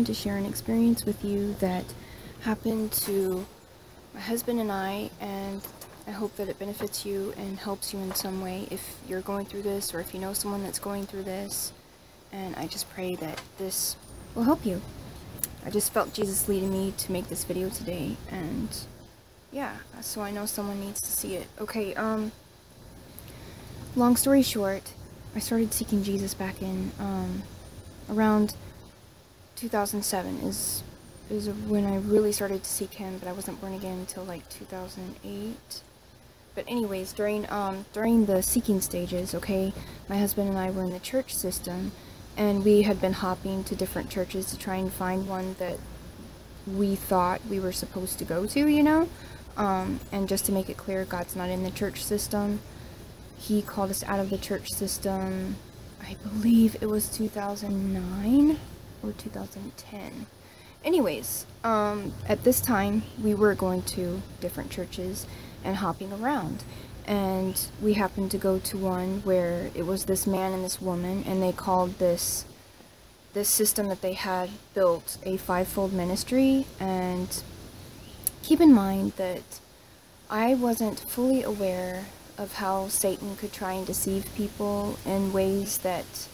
going to share an experience with you that happened to my husband and and I hope that it benefits you and helps you in some way if you're going through this or if you know someone that's going through this. And I just pray that this will help you. I just felt Jesus leading me to make this video today, and yeah, so I know someone needs to see it. Okay, long story short, I started seeking Jesus back in around 2007 is when I really started to seek him, but I wasn't born again until like 2008. But anyways, during the seeking stages, okay, my husband and I were in the church system, and we had been hopping to different churches to try and find one that we thought we were supposed to go to, you know? And just to make it clear, God's not in the church system. He called us out of the church system, I believe it was 2009 or 2010. Anyways, at this time, we were going to different churches and hopping around. And we happened to go to one where it was this man and this woman, and they called this system that they had built a fivefold ministry. And keep in mind that I wasn't fully aware of how Satan could try and deceive people in ways that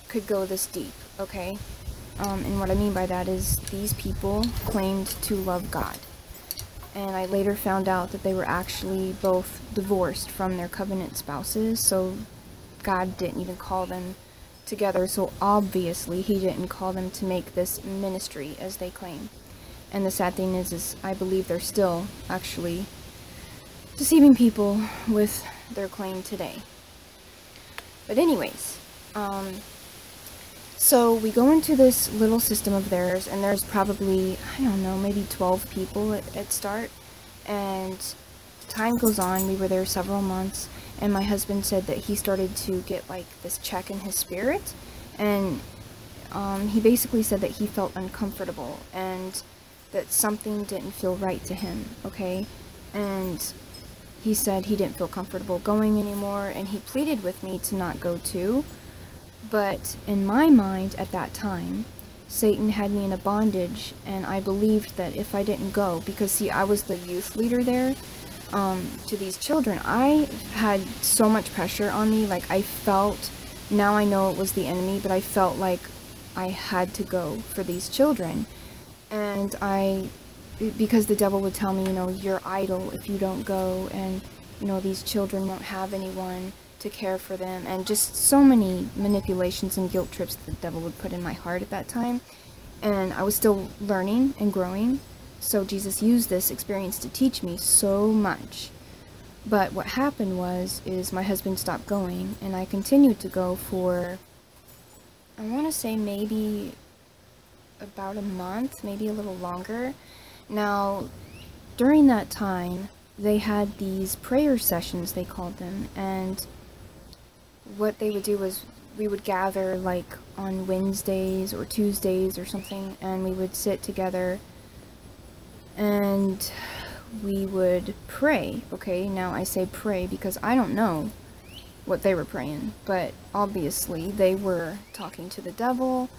could go this deep, okay? And what I mean by that is these people claimed to love God. And I later found out that they were actually both divorced from their covenant spouses, so God didn't even call them together, so obviously he didn't call them to make this ministry as they claim. And the sad thing is I believe they're still actually deceiving people with their claim today. But anyways, so we go into this little system of theirs, and there's probably, I don't know, maybe 12 people at start, and time goes on. We were there several months, and my husband said that he started to get like this check in his spirit, and he basically said that he felt uncomfortable and that something didn't feel right to him, okay? And he said he didn't feel comfortable going anymore, and he pleaded with me to not go too. But in my mind at that time, Satan had me in a bondage, and I believed that if I didn't go, because see, I was the youth leader there to these children, I had so much pressure on me. Like, I felt, now I know it was the enemy, but I felt like I had to go for these children. And because the devil would tell me, you know, you're idle if you don't go, and, you know, these children won't have anyone to care for them, and just so many manipulations and guilt trips the devil would put in my heart at that time. And I was still learning and growing, so Jesus used this experience to teach me so much. But what happened is my husband stopped going, and I continued to go for, I want to say maybe about a month, maybe a little longer. Now, during that time, they had these prayer sessions, they called them, and what they would do was we would gather like on Wednesdays or Tuesdays or something, and we would sit together and we would pray. Okay, now I say pray because I don't know what they were praying, but obviously they were talking to the devil,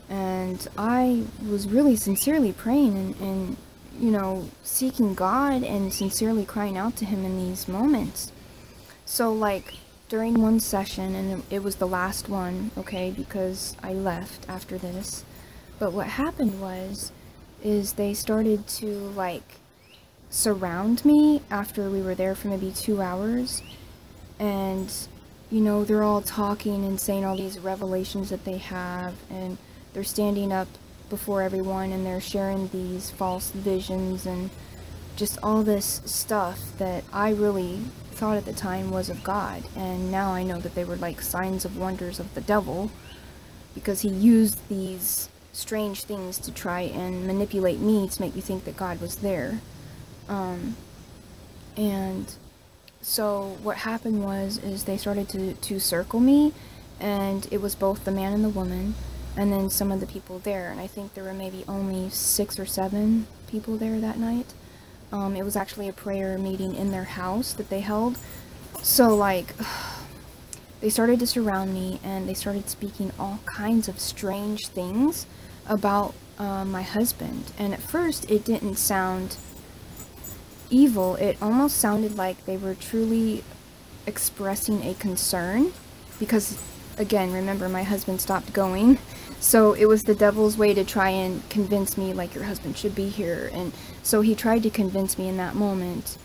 and I was really sincerely praying and you know, seeking God and sincerely crying out to him in these moments. So like during one session, and it was the last one, okay, because I left after this, but what happened is they started to like surround me after we were there for maybe 2 hours, and you know, they're all talking and saying all these revelations that they have, and they're standing up before everyone and they're sharing these false visions and just all this stuff that I really thought at the time was of God. And now I know that they were like signs of wonders of the devil, because he used these strange things to try and manipulate me to make me think that God was there. And so what happened is they started to circle me, and it was both the man and the woman, and then some of the people there, and I think there were maybe only 6 or 7 people there that night. It was actually a prayer meeting in their house that they held. So like, they started to surround me, and they started speaking all kinds of strange things about my husband. And at first it didn't sound evil. It almost sounded like they were truly expressing a concern, because again, remember, my husband stopped going, so it was the devil's way to try and convince me, like, your husband should be here. And so he tried to convince me in that moment,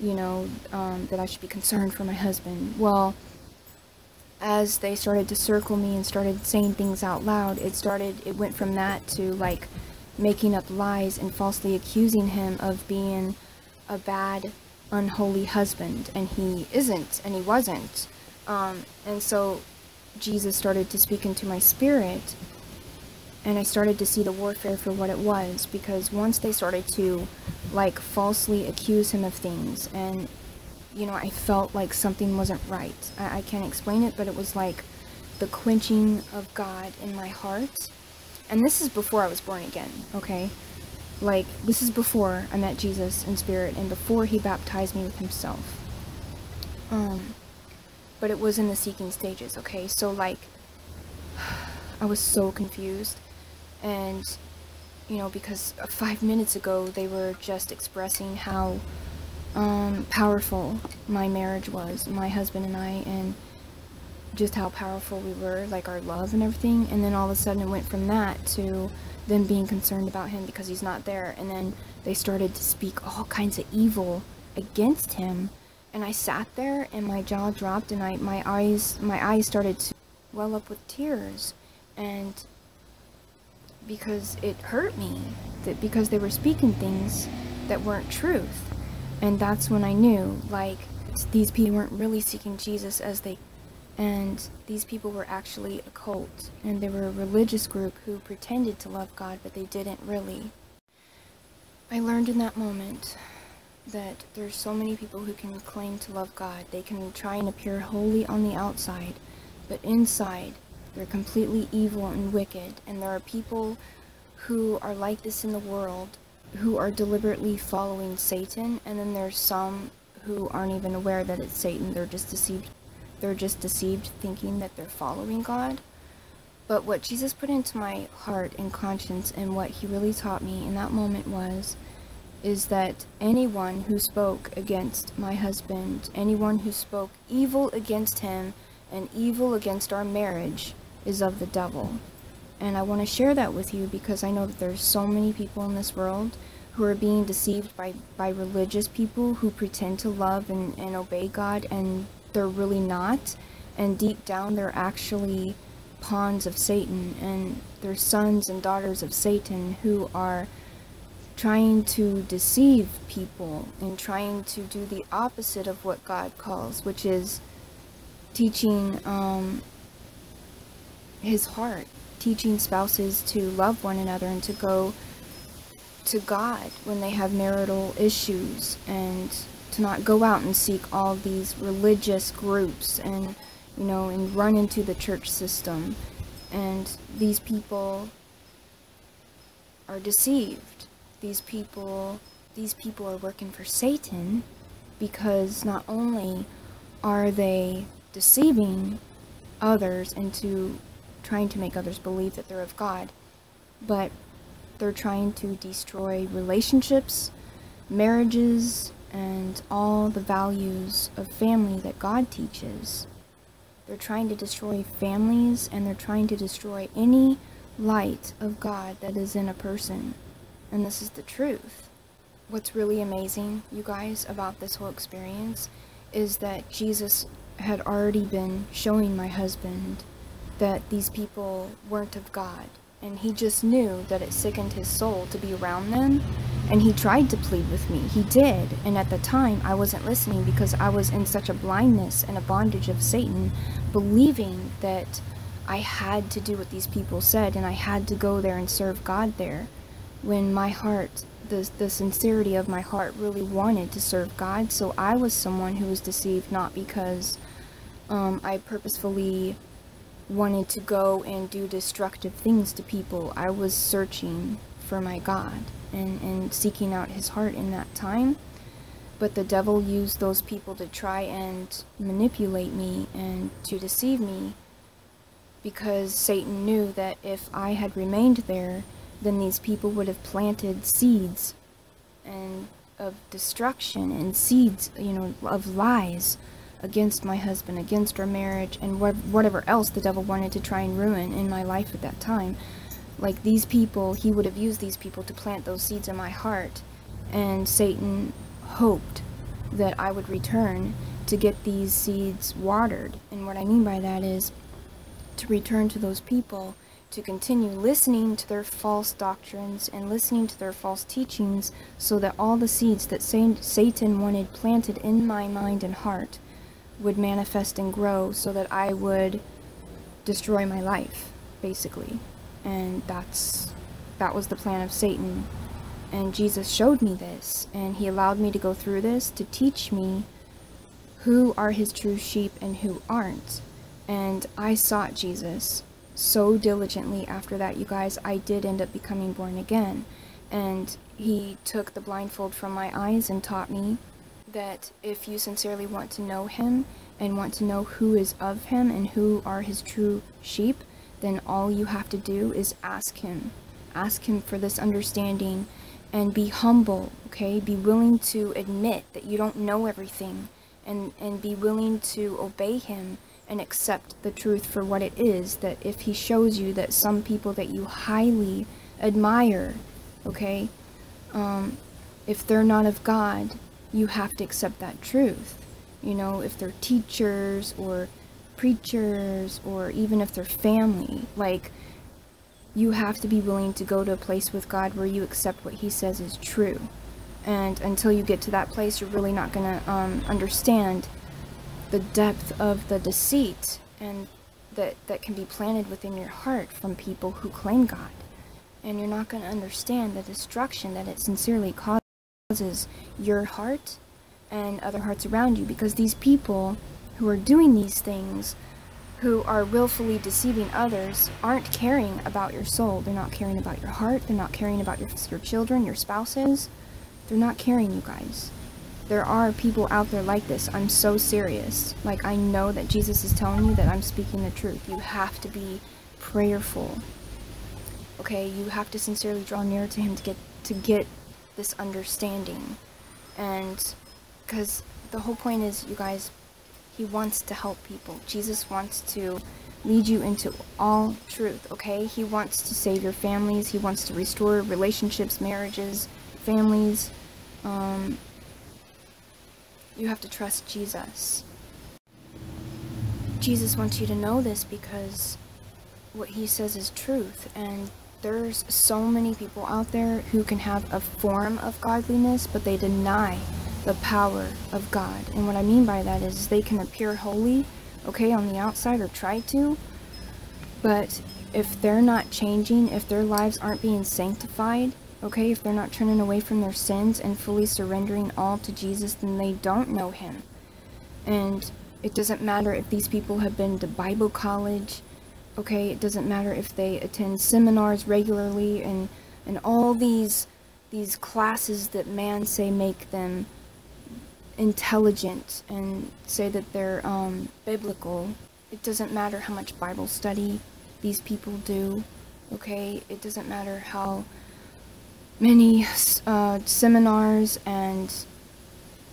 you know, that I should be concerned for my husband. Well, as they started to circle me and started saying things out loud, it went from that to, like, making up lies and falsely accusing him of being a bad, unholy husband, and he isn't, and he wasn't. And so Jesus started to speak into my spirit, and I started to see the warfare for what it was, because once they started to, like, falsely accuse him of things, and, you know, I felt like something wasn't right. I can't explain it, but it was like the quenching of God in my heart. And this is before I was born again, okay? Like, this is before I met Jesus in spirit, and before he baptized me with himself. But it was in the seeking stages, okay? So, like, I was so confused. And, you know, because 5 minutes ago, they were just expressing how powerful my marriage was, my husband and I, and just how powerful we were, like our love and everything. And then all of a sudden it went from that to them being concerned about him because he's not there. And then they started to speak all kinds of evil against him. And I sat there and my jaw dropped, and my eyes started to well up with tears. And because it hurt me, because they were speaking things that weren't truth. And that's when I knew, like, these people weren't really seeking Jesus and these people were actually a cult, and they were a religious group who pretended to love God, but they didn't really. I learned in that moment that there's so many people who can claim to love God. They can try and appear holy on the outside, but inside they're completely evil and wicked. And there are people who are like this in the world, who are deliberately following Satan, and then there's some who aren't even aware that it's Satan. They're just deceived thinking that they're following God. But what Jesus put into my heart and conscience, and what he really taught me in that moment is that anyone who spoke against my husband, anyone who spoke evil against him and evil against our marriage, is of the devil. And I want to share that with you because I know that there's so many people in this world who are being deceived by religious people who pretend to love and obey God, and they're really not. And deep down they're actually pawns of Satan, and they're sons and daughters of Satan who are trying to deceive people and trying to do the opposite of what God calls, which is teaching his heart, teaching spouses to love one another and to go to God when they have marital issues, and to not go out and seek all these religious groups and, you know, and run into the church system. And these people are deceived. These people are working for Satan, because not only are they deceiving others into trying to make others believe that they're of God, but they're trying to destroy relationships, marriages, and all the values of family that God teaches. They're trying to destroy families, and they're trying to destroy any light of God that is in a person. And this is the truth. What's really amazing, you guys, about this whole experience is that Jesus had already been showing my husband that these people weren't of God. And he just knew that it sickened his soul to be around them. And he tried to plead with me. He did. And at the time, I wasn't listening because I was in such a blindness and a bondage of Satan, believing that I had to do what these people said, and I had to go there and serve God there. When my heart, the sincerity of my heart really wanted to serve God. So I was someone who was deceived, not because I purposefully wanted to go and do destructive things to people. I was searching for my God and seeking out his heart in that time. But the devil used those people to try and manipulate me and to deceive me because Satan knew that if I had remained there, then these people would have planted seeds and of destruction and seeds, of lies against my husband, against our marriage, and whatever else the devil wanted to try and ruin in my life at that time. Like, these people, he would have used these people to plant those seeds in my heart, and Satan hoped that I would return to get these seeds watered. And what I mean by that is to return to those people, to continue listening to their false doctrines and listening to their false teachings, so that all the seeds that Satan wanted planted in my mind and heart would manifest and grow, so that I would destroy my life, basically. And that was the plan of Satan. And Jesus showed me this, and he allowed me to go through this to teach me who are his true sheep and who aren't. And I sought Jesus so diligently after that, you guys. I did end up becoming born again. And he took the blindfold from my eyes and taught me that if you sincerely want to know him and want to know who is of him and who are his true sheep, then all you have to do is ask him. Ask him for this understanding, and be humble, okay? Be willing to admit that you don't know everything, and be willing to obey him and accept the truth for what it is. That if he shows you that some people that you highly admire, okay, if they're not of God, you have to accept that truth. If they're teachers or preachers, or even if they're family, like, you have to be willing to go to a place with God where you accept what he says is true. And until you get to that place, you're really not going to understand the depth of the deceit and that can be planted within your heart from people who claim God. And you're not going to understand the destruction that it sincerely causes your heart and other hearts around you, because these people who are doing these things, who are willfully deceiving others, aren't caring about your soul. They're not caring about your heart. They're not caring about your children, your spouses. They're not caring, you guys. There are people out there like this. I'm so serious. Like, I know that Jesus is telling you that I'm speaking the truth. You have to be prayerful. Okay, you have to sincerely draw near to him to get this understanding. And because the whole point is, you guys, he wants to help people. Jesus wants to lead you into all truth, okay? He wants to save your families. He wants to restore relationships, marriages, families. You have to trust Jesus. Jesus wants you to know this because what he says is truth. And there's so many people out there who can have a form of godliness, but they deny the power of God. And what I mean by that is they can appear holy, okay, on the outside, or try to, but if they're not changing, if their lives aren't being sanctified, okay, if they're not turning away from their sins and fully surrendering all to Jesus, then they don't know him. And it doesn't matter if these people have been to Bible college, okay, it doesn't matter if they attend seminars regularly and all these classes that man say make them intelligent and say that they're biblical. It doesn't matter how much Bible study these people do, okay? It doesn't matter how many seminars and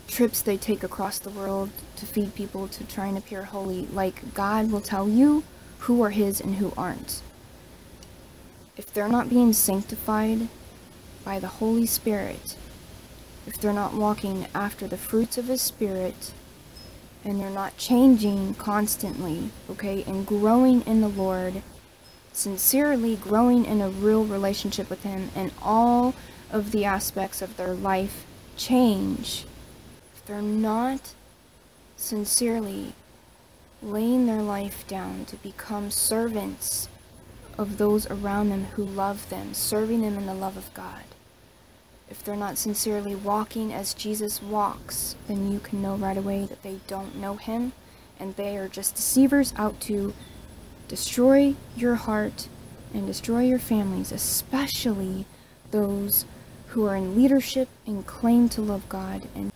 trips they take across the world to feed people to try and appear holy. Like, God will tell you who are his and who aren't. If they're not being sanctified by the Holy Spirit, if they're not walking after the fruits of his Spirit, and they're not changing constantly, okay, and growing in the Lord, sincerely growing in a real relationship with him, and all of the aspects of their life change, if they're not sincerely laying their life down to become servants of those around them who love them, serving them in the love of God, if they're not sincerely walking as Jesus walks, then you can know right away that they don't know him, and they are just deceivers out to destroy your heart and destroy your families, especially those who are in leadership and claim to love God. And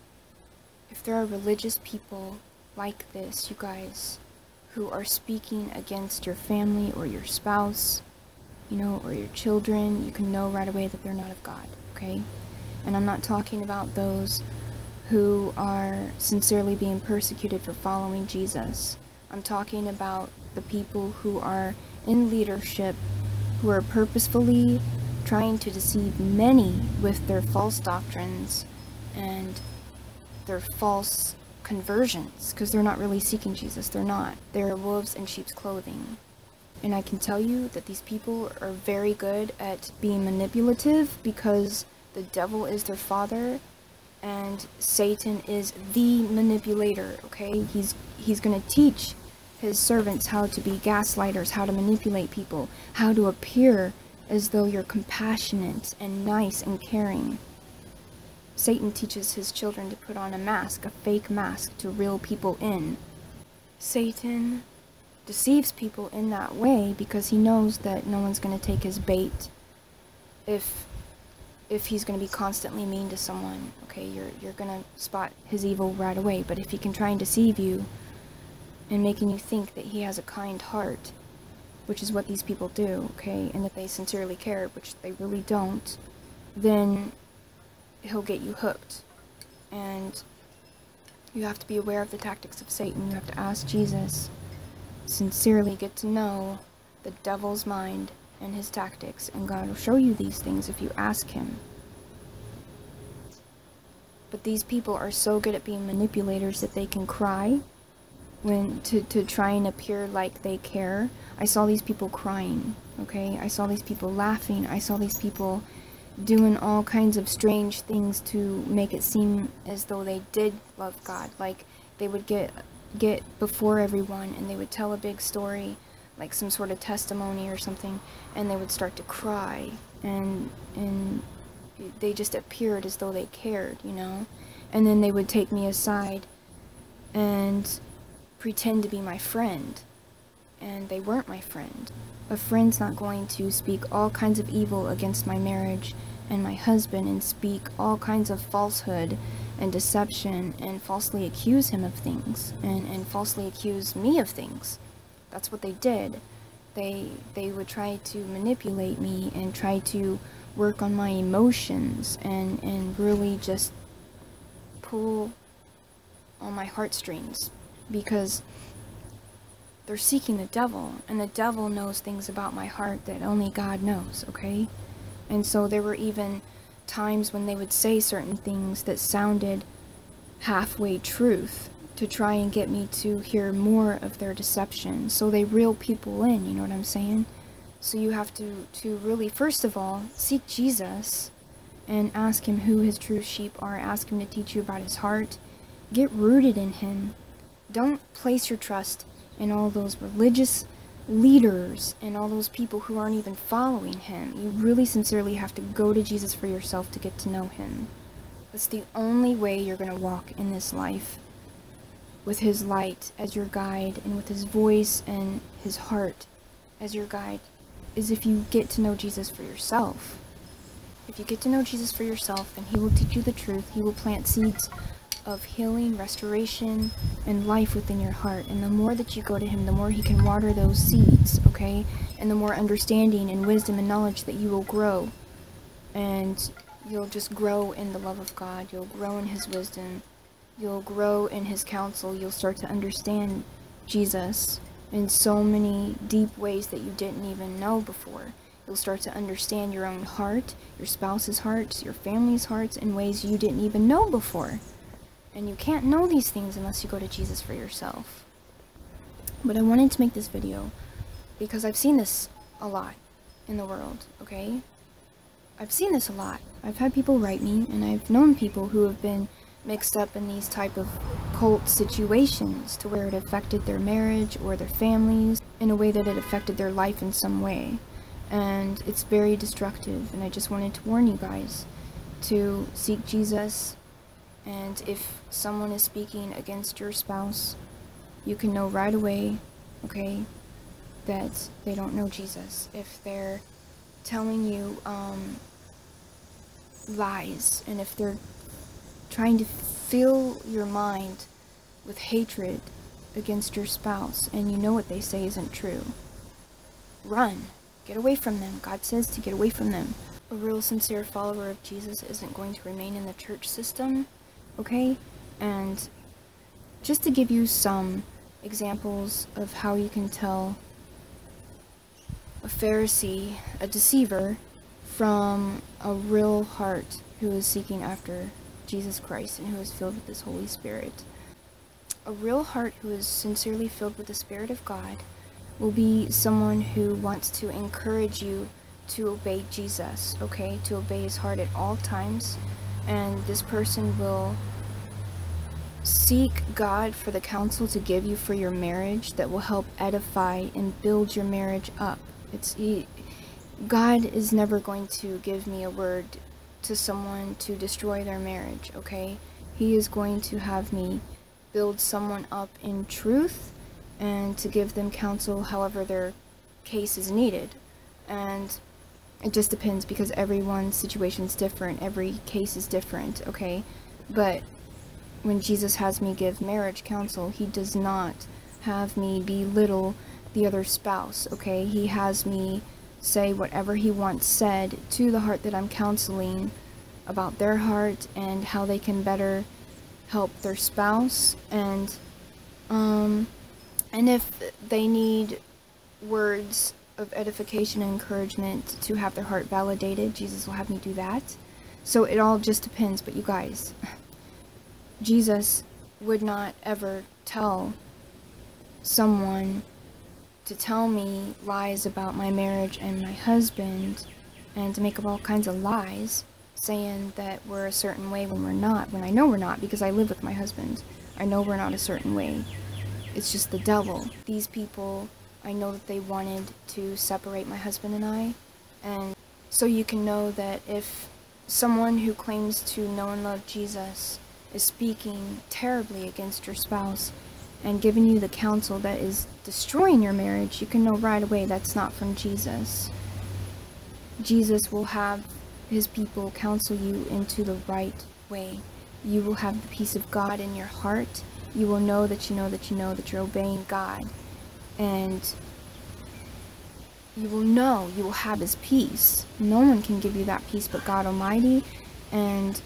if there are religious people like this, you guys, who are speaking against your family or your spouse, you know, or your children, you can know right away that they're not of God, okay? And I'm not talking about those who are sincerely being persecuted for following Jesus. I'm talking about the people who are in leadership, who are purposefully trying to deceive many with their false doctrines and their false conversions, because they're not really seeking Jesus. They're not. They're wolves in sheep's clothing. And I can tell you that these people are very good at being manipulative, because the devil is their father and Satan is the manipulator, okay? He's going to teach his servants how to be gaslighters, how to manipulate people, how to appear as though you're compassionate and nice and caring. Satan teaches his children to put on a mask, a fake mask, to reel people in. Satan deceives people in that way because he knows that no one's going to take his bait if he's going to be constantly mean to someone. Okay, you're going to spot his evil right away. But if he can try and deceive you and making you think that he has a kind heart, which is what these people do, okay, and that they sincerely care, which they really don't, then he'll get you hooked. And you have to be aware of the tactics of Satan. You have to ask Jesus, sincerely get to know the devil's mind and his tactics, and God will show you these things if you ask him. But these people are so good at being manipulators that they can cry when to try and appear like they care. I saw these people crying, okay? I saw these people laughing. I saw these people doing all kinds of strange things to make it seem as though they did love God. Like they would get before everyone and they would tell a big story, like some sort of testimony or something, and they would start to cry, and they just appeared as though they cared, you know? And then they would take me aside and pretend to be my friend, and they weren't my friend. A friend's not going to speak all kinds of evil against my marriage and my husband and speak all kinds of falsehood and deception and falsely accuse him of things and falsely accuse me of things. That's what they did. They would try to manipulate me and try to work on my emotions and really just pull on my heartstrings, because they're seeking the devil, and the devil knows things about my heart that only God knows, okay? And so there were even times when they would say certain things that sounded halfway truth to try and get me to hear more of their deception. So they reel people in, you know what I'm saying? So you have to really, first of all, seek Jesus and ask him who his true sheep are. Ask him to teach you about his heart. Get rooted in him. Don't place your trust in all those religious leaders and all those people who aren't even following him. You really sincerely have to go to Jesus for yourself to get to know him. That's the only way you're going to walk in this life, with his light as your guide and with his voice and his heart as your guide, is if you get to know Jesus for yourself. If you get to know Jesus for yourself, and he will teach you the truth, he will plant seeds of healing, restoration, and life within your heart. And the more that you go to him, the more he can water those seeds, okay? And the more understanding and wisdom and knowledge that you will grow. And you'll just grow in the love of God. You'll grow in his wisdom. You'll grow in his counsel. You'll start to understand Jesus in so many deep ways that you didn't even know before. You'll start to understand your own heart, your spouse's hearts, your family's hearts in ways you didn't even know before. And you can't know these things unless you go to Jesus for yourself. But I wanted to make this video because I've seen this a lot in the world, okay? I've seen this a lot. I've had people write me, and I've known people who have been mixed up in these type of cult situations to where it affected their marriage or their families in a way that it affected their life in some way. And it's very destructive, and I just wanted to warn you guys to seek Jesus. And if someone is speaking against your spouse, you can know right away, okay, that they don't know Jesus. If they're telling you lies, and if they're trying to fill your mind with hatred against your spouse and you know what they say isn't true, run. Get away from them. God says to get away from them. A real sincere follower of Jesus isn't going to remain in the church system, okay? And just to give you some examples of how you can tell a Pharisee, a deceiver, from a real heart who is seeking after Jesus Christ and who is filled with His Holy Spirit. A real heart who is sincerely filled with the Spirit of God will be someone who wants to encourage you to obey Jesus, okay? To obey His heart at all times. And this person will seek God for the counsel to give you for your marriage that will help edify and build your marriage up. God is never going to give me a word to someone to destroy their marriage, okay? He is going to have me build someone up in truth and to give them counsel however their case is needed. And it just depends because everyone's situation is different, every case is different, okay? But when Jesus has me give marriage counsel, He does not have me belittle the other spouse, okay? He has me say whatever He wants said to the heart that I'm counseling about their heart and how they can better help their spouse. And if they need words of edification and encouragement to have their heart validated, Jesus will have me do that. So it all just depends. But you guys, Jesus would not ever tell someone to tell me lies about my marriage and my husband and to make up all kinds of lies saying that we're a certain way when we're not, when I know we're not because I live with my husband. I know we're not a certain way. It's just the devil. These people, I know that they wanted to separate my husband and I. And so you can know that if someone who claims to know and love Jesus is speaking terribly against your spouse and giving you the counsel that is destroying your marriage, you can know right away that's not from Jesus. Jesus will have His people counsel you into the right way. You will have the peace of God in your heart. You will know that you know that you know that you're obeying God. And you will know, you will have His peace. No one can give you that peace but God Almighty, and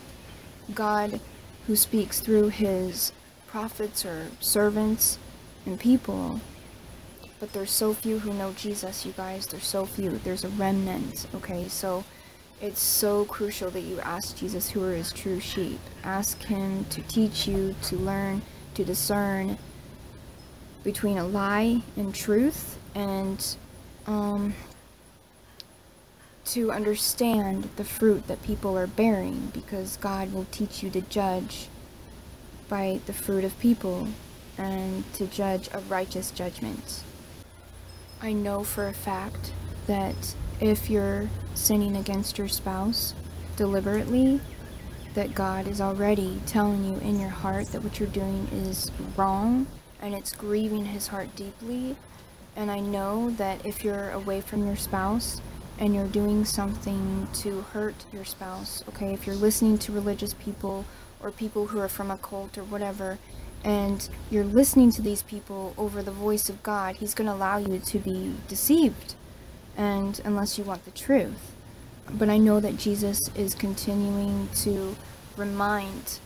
God who speaks through His prophets or servants and people. But there's so few who know Jesus, you guys. There's so few. There's a remnant, okay? So it's so crucial that you ask Jesus who are His true sheep. Ask Him to teach you, to learn, to discern between a lie and truth, and to understand the fruit that people are bearing, because God will teach you to judge by the fruit of people and to judge a righteous judgment. I know for a fact that if you're sinning against your spouse deliberately, that God is already telling you in your heart that what you're doing is wrong and it's grieving His heart deeply. And I know that if you're away from your spouse and you're doing something to hurt your spouse, okay, if you're listening to religious people or people who are from a cult or whatever, and you're listening to these people over the voice of God, He's going to allow you to be deceived, and unless you want the truth. But I know that Jesus is continuing to remind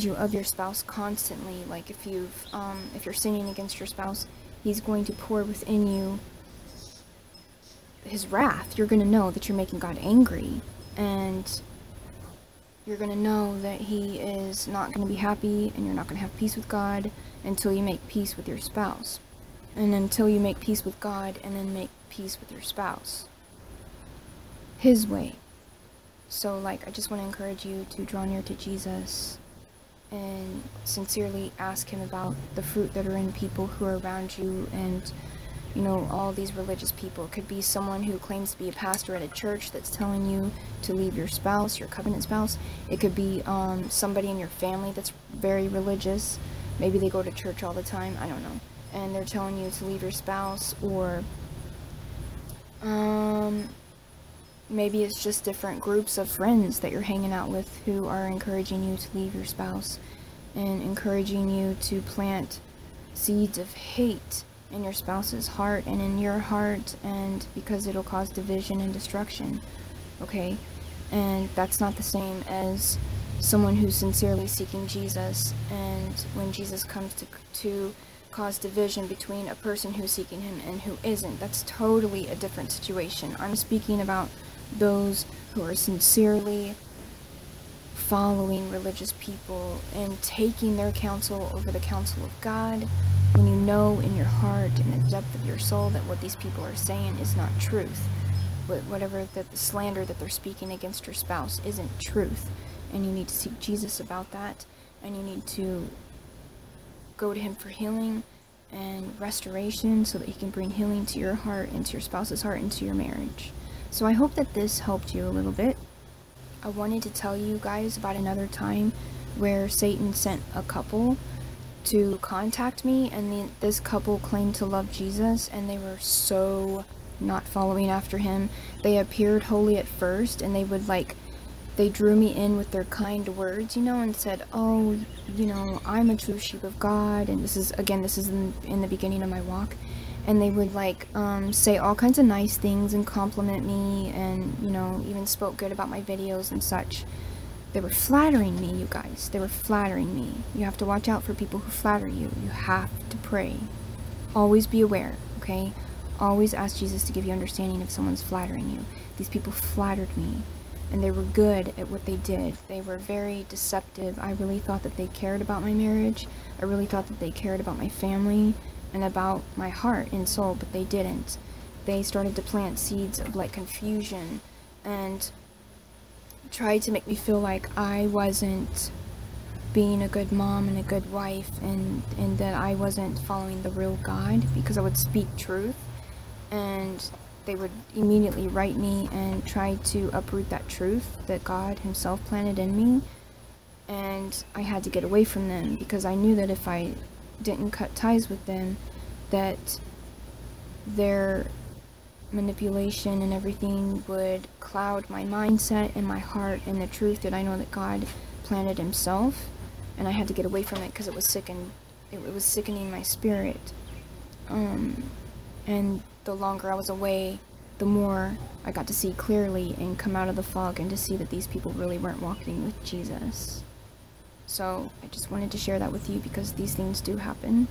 you of your spouse constantly. Like if you're sinning against your spouse, He's going to pour within you His wrath. You're going to know that you're making God angry, and you're going to know that He is not going to be happy, and you're not going to have peace with God until you make peace with your spouse. And until you make peace with God and then make peace with your spouse His way. So I just want to encourage you to draw near to Jesus and sincerely ask Him about the fruit that are in people who are around you, and all these religious people. It could be someone who claims to be a pastor at a church that's telling you to leave your spouse, your covenant spouse. It could be somebody in your family that's very religious. Maybe they go to church all the time, I don't know, and they're telling you to leave your spouse. Or maybe it's just different groups of friends that you're hanging out with who are encouraging you to leave your spouse. and encouraging you to plant seeds of hate in your spouse's heart and in your heart, and because it'll cause division and destruction, okay? And that's not the same as someone who's sincerely seeking Jesus, and when Jesus comes to cause division between a person who's seeking him and who isn't, that's totally a different situation. I'm speaking about those who are sincerely following religious people and taking their counsel over the counsel of God, when you know in your heart and the depth of your soul that what these people are saying is not truth. Whatever the slander that they're speaking against your spouse isn't truth, and you need to seek Jesus about that, and you need to go to him for healing and restoration so that he can bring healing to your heart and to your spouse's heart and to your marriage. So I hope that this helped you a little bit. I wanted to tell you guys about another time where Satan sent a couple to contact me, and this couple claimed to love Jesus, and they were so not following after him. They appeared holy at first, and they drew me in with their kind words, and said, oh, I'm a true sheep of God, and this is in the beginning of my walk, and they would say all kinds of nice things and compliment me, and even spoke good about my videos and such. They were flattering me, you guys. They were flattering me. You have to watch out for people who flatter you. You have to pray. Always be aware, okay? Always ask Jesus to give you understanding if someone's flattering you. These people flattered me, and they were good at what they did. They were very deceptive. I really thought that they cared about my marriage. I really thought that they cared about my family and about my heart and soul, but they didn't. They started to plant seeds of confusion and tried to make me feel like I wasn't being a good mom and a good wife, and that I wasn't following the real God because I would speak truth, and they would immediately write me and try to uproot that truth that God himself planted in me. And I had to get away from them because I knew that if I didn't cut ties with them, that their manipulation and everything would cloud my mindset and my heart and the truth that I know that God planted himself. And I had to get away from it because it was sickening my spirit. And the longer I was away, the more I got to see clearly and come out of the fog and to see that these people really weren't walking with Jesus. So I just wanted to share that with you because these things do happen,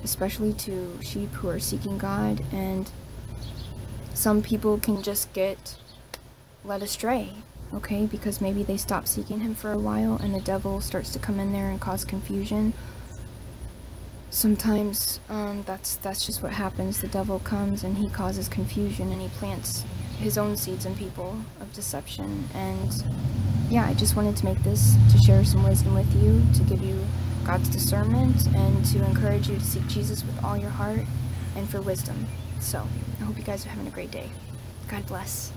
especially to sheep who are seeking God, and some people can just get led astray, okay, because maybe they stop seeking him for a while and the devil starts to come in there and cause confusion. Sometimes that's just what happens. The devil comes and he causes confusion and he plants his own seeds in people of deception. And yeah, I just wanted to make this to share some wisdom with you, to give you God's discernment, and to encourage you to seek Jesus with all your heart and for wisdom. So I hope you guys are having a great day. God bless.